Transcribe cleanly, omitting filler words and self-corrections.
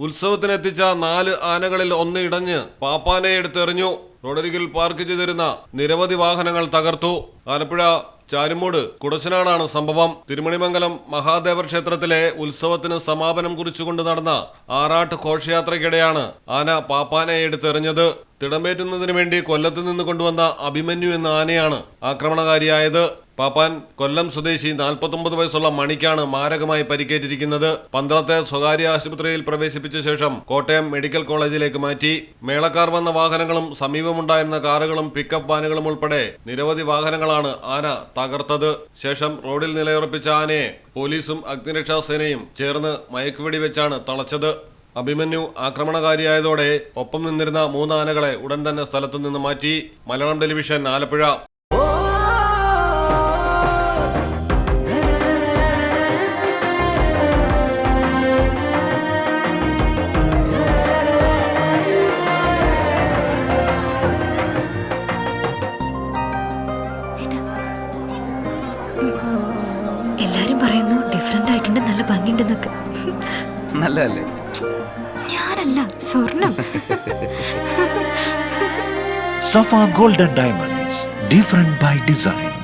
ഉത്സവത്തിനെത്തിച്ച 4 ആനകളിൽ ഒന്ന് ഇടഞ്ഞ് പാപ്പാനെ എടുത്തെറിഞ്ഞു. റോഡരികിൽ പാർക്ക് ചെയ്തിരുന്ന നിരവധി വാഹനങ്ങൾ തകർത്തു. ആലപ്പുഴ ചാരുമൂട് കുടശനാടാണ് സംഭവം. തിരുമണിമംഗലം മഹാദേവർ ക്ഷേത്രത്തിലെ ഉത്സവത്തിന് സമാപനം കുറിച്ചുകൊണ്ട് നടന്ന ആറാട്ട് ഘോഷയാത്രയ്ക്കിടെയാണ് ആന പാപ്പാനെ എടുത്തെറിഞ്ഞത്. തിടമ്പേറ്റുന്നതിന് വേണ്ടി കൊല്ലത്ത് നിന്ന് കൊണ്ടുവന്ന അഭിമന്യു എന്ന ആനയാണ് ആക്രമണകാരിയായത്. പാപ്പാൻ കൊല്ലം സ്വദേശി 49 വയസ്സുള്ള മണിക്കാണ് മാരകമായി പരിക്കേറ്റിരിക്കുന്നത്. പന്തളത്തെ സ്വകാര്യ ആശുപത്രിയിൽ പ്രവേശിപ്പിച്ച ശേഷം കോട്ടയം മെഡിക്കൽ കോളേജിലേക്ക് മാറ്റി. മേളക്കാർ വന്ന വാഹനങ്ങളും സമീപമുണ്ടായിരുന്ന കാറുകളും പിക്കപ്പ് വാനുകളും ഉൾപ്പെടെ നിരവധി വാഹനങ്ങളാണ് ആന തകർത്തത്. ശേഷം റോഡിൽ നിലയുറപ്പിച്ച ആനയെ പോലീസും അഗ്നിരക്ഷാസേനയും ചേർന്ന് മയക്കുവെടി വെച്ചാണ് തളച്ചത്. അഭിമന്യു ആക്രമണകാരിയായതോടെ ഒപ്പം നിന്നിരുന്ന 3 ആനകളെ ഉടൻ തന്നെ സ്ഥലത്തു നിന്ന് മാറ്റി. മലയാളം ടെലിവിഷൻ, ആലപ്പുഴ. എല്ലാരും പറയുന്നു ഡിഫറെന്റ് ആയിട്ടുണ്ട്, നല്ല ഭംഗിയുണ്ടെന്നൊക്കെ. നല്ലതല്ലേ? ഞാനല്ല, സ്വർണം. Safa Gold and Diamonds, different by design.